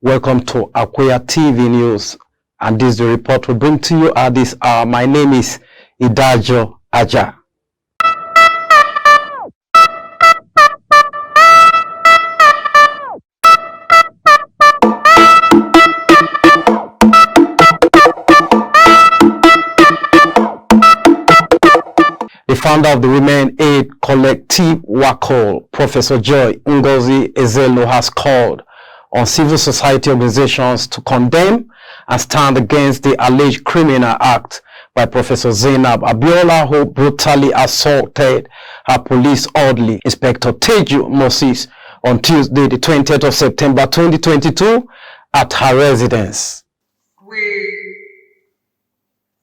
Welcome to Akweya TV News, and this is the report we bring to you at this hour. My name is Idajo Aja. The founder of the Women Aid Collective WACOL, Prof Joy Ngozi Ezeilo, has called on civil society organizations to condemn and stand against the alleged criminal act by Professor Zainab Abiola, who brutally assaulted her police orderly, Inspector Teju Moses, on Tuesday, the 20th of September 2022, at her residence. We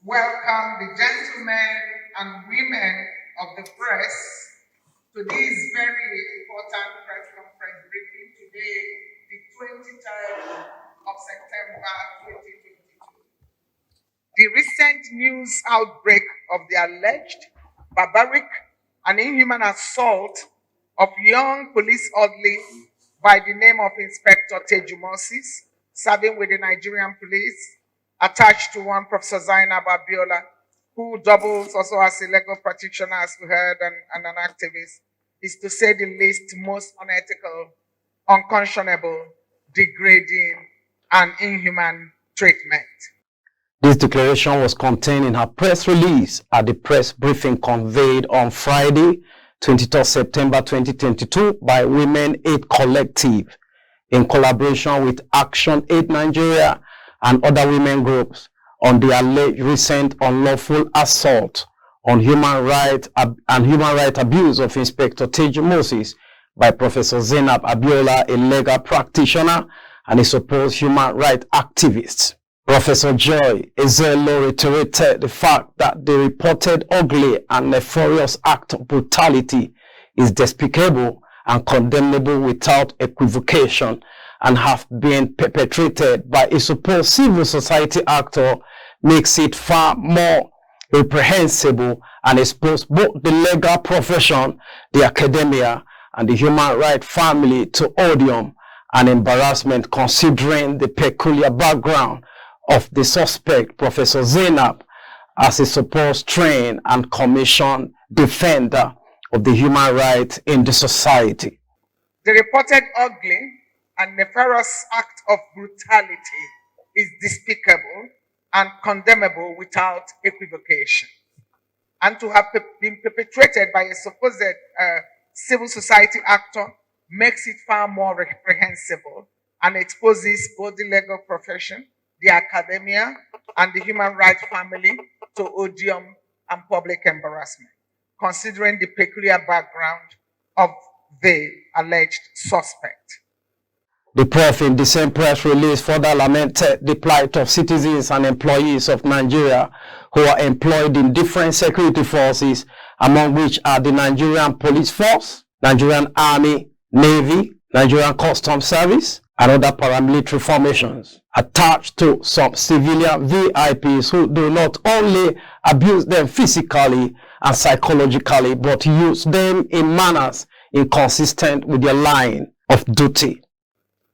welcome the gentlemen and women of the press to this very important press conference briefing today, the 23rd of September 2022. The recent news outbreak of the alleged barbaric and inhuman assault of young police orderly by the name of Inspector Teju Moses, serving with the Nigerian police, attached to one Prof Zainab Abiola, who doubles also as a legal practitioner, as we heard, and an activist, is to say the least most unethical, unconscionable, degrading, and inhuman treatment. This declaration was contained in her press release at the press briefing conveyed on Friday, 23 September 2022 by Women Aid Collective in collaboration with ActionAid Nigeria and other women groups on the alleged recent unlawful assault on human rights abuse of Inspector Teju Moses by Professor Zainab Abiola, a legal practitioner and a supposed human rights activist. Professor Joy Ezeilo reiterated the fact that the reported ugly and nefarious act of brutality is despicable and condemnable without equivocation, and have been perpetrated by a supposed civil society actor makes it far more reprehensible and expose both the legal profession, the academia, and the human rights family to odium and embarrassment, considering the peculiar background of the suspect, Professor Zainab, as a supposed trained and commissioned defender of the human rights in the society. The reported ugly and nefarious act of brutality is despicable and condemnable without equivocation, and to have been perpetrated by a supposed civil society actor makes it far more reprehensible and exposes both the legal profession, the academia, and the human rights family to odium and public embarrassment, considering the peculiar background of the alleged suspect. The Prof in the same press release further lamented the plight of citizens and employees of Nigeria who are employed in different security forces, among which are the Nigerian Police Force, Nigerian Army, Navy, Nigerian Customs Service, and other paramilitary formations, attached to some civilian VIPs who do not only abuse them physically and psychologically, but use them in manners inconsistent with their line of duty.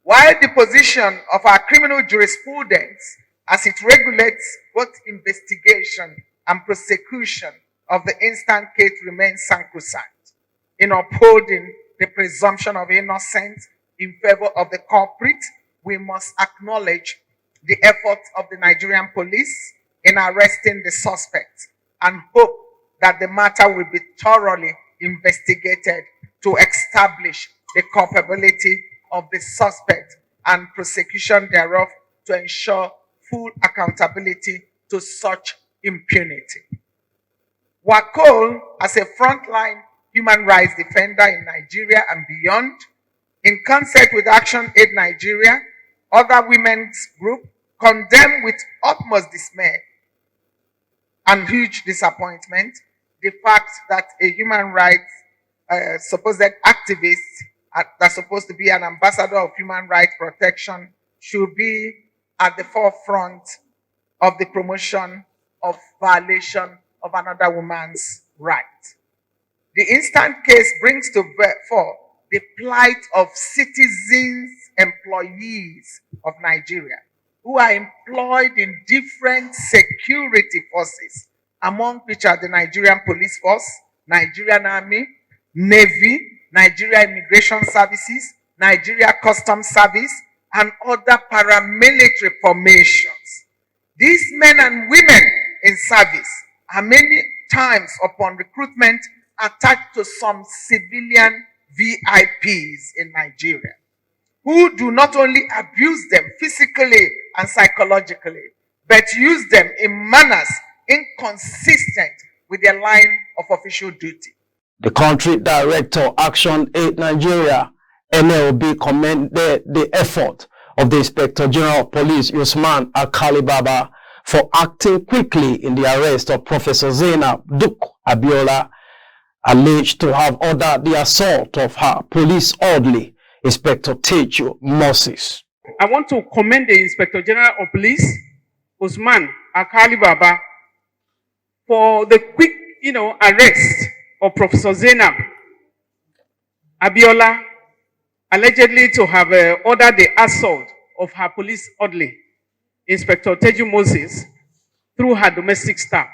While the position of our criminal jurisprudence as it regulates both investigation and prosecution of the instant case remains sacrosanct in upholding the presumption of innocence in favor of the culprit, we must acknowledge the efforts of the Nigerian police in arresting the suspect and hope that the matter will be thoroughly investigated to establish the culpability of the suspect and prosecution thereof to ensure full accountability to such impunity. WACOL, as a frontline human rights defender in Nigeria and beyond, in concert with ActionAid Nigeria, other women's group, condemn with utmost dismay and huge disappointment the fact that a human rights supposed activist that's supposed to be an ambassador of human rights protection should be at the forefront of the promotion of violation of another woman's right. The instant case brings to fore the plight of citizens, employees of Nigeria who are employed in different security forces, among which are the Nigerian Police Force, Nigerian Army, Navy, Nigeria Immigration Services, Nigeria Customs Service, and other paramilitary formations. These men and women in service are many times upon recruitment attached to some civilian VIPs in Nigeria, who do not only abuse them physically and psychologically, but use them in manners inconsistent with their line of official duty. The country director, ActionAid Nigeria, NLB, commended the effort of the Inspector General of Police, Usman Alkali for acting quickly in the arrest of Professor Zainab Abiola, alleged to have ordered the assault of her police orderly, Inspector Teju Moses. I want to commend the Inspector General of Police, Usman Alkali for the quick, arrest of Professor Zainab Abiola, allegedly to have ordered the assault of her police orderly, Inspector Teju Moses, through her domestic staff.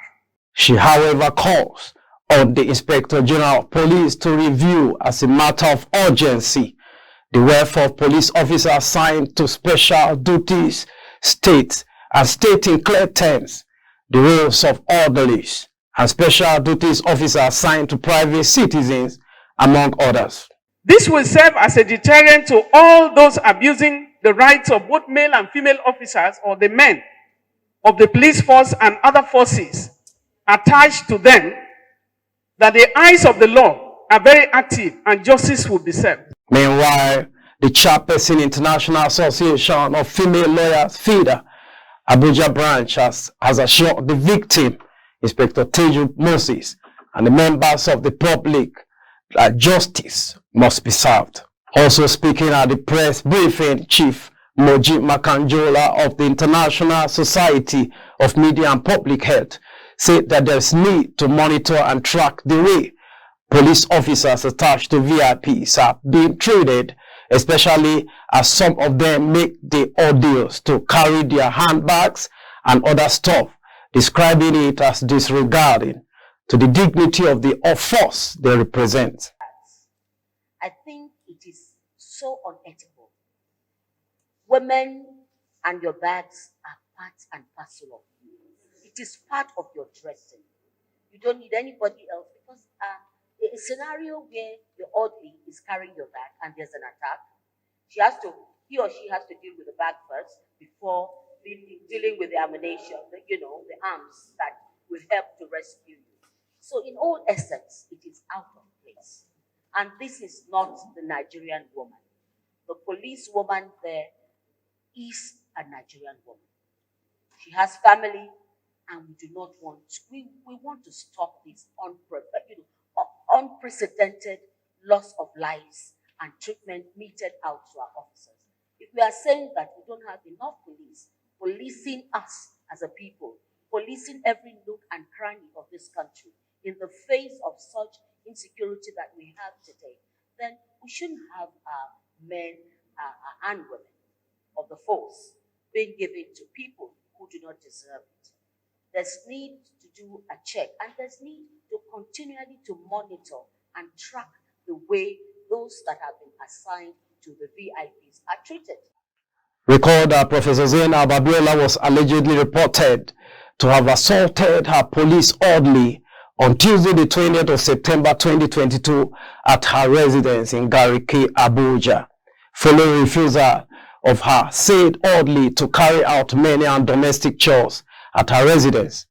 She, however, calls on the Inspector General of Police to review, as a matter of urgency, the welfare of police officers assigned to special duties, state in clear terms the roles of orderlies and special duties officers assigned to private citizens, among others. This will serve as a deterrent to all those abusing the rights of both male and female officers, or the men of the police force and other forces attached to them, that the eyes of the law are very active and justice will be served. Meanwhile, the chairperson International Association of Female Lawyers, FIDA, Abuja branch has assured the victim, Inspector Teju Moses, and the members of the public that justice must be served. Also speaking at the press briefing, Chief Moji Makanjola of the International Society of Media and Public Health said that there's need to monitor and track the way police officers attached to VIPs are being treated, especially as some of them make the ordeals to carry their handbags and other stuff, describing it as disregarding to the dignity of the force they represent. I think it is so unethical. Women and your bags are part and parcel of you. It is part of your dressing. You don't need anybody else, because a scenario where the orderly is carrying your bag and there's an attack, he or she has to deal with the bag first before dealing with the ammunition, the arms that will help to rescue you. So in all essence, it is out of place. And this is not the Nigerian woman. The police woman there is a Nigerian woman. She has family, and we do not want, we want to stop this unprecedented loss of lives and treatment meted out to our officers. If we are saying that we don't have enough police policing us as a people, policing every nook and cranny of this country in the face of such insecurity that we have today, then we shouldn't have men and women of the force being given to people who do not deserve it. There's need to do a check, and there's need to continually to monitor and track the way those that have been assigned to the VIPs are treated. Recall that Professor Zainab Abiola was allegedly reported to have assaulted her police orderly on Tuesday, the 20th of September 2022 at her residence in Gariki, Abuja, following refusal of her said orderly to carry out many and domestic chores at her residence.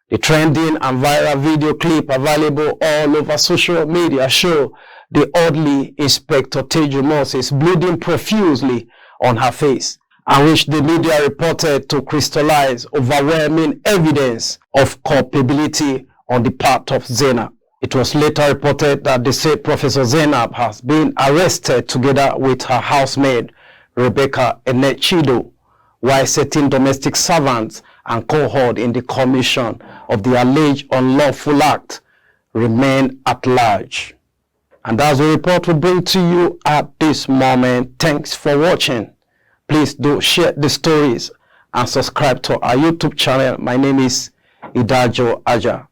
The trending and viral video clip available all over social media show the orderly, Inspector Teju Moses, bleeding profusely on her face, and which the media reported to crystallize overwhelming evidence of culpability on the part of Zainab. It was later reported that the said Professor Zainab has been arrested together with her housemaid, Rebecca Enechido, while certain domestic servants and cohort in the commission of the alleged unlawful act remain at large. And that's the report we bring to you at this moment. Thanks for watching. Please do share the stories and subscribe to our YouTube channel. My name is Idajo Aja.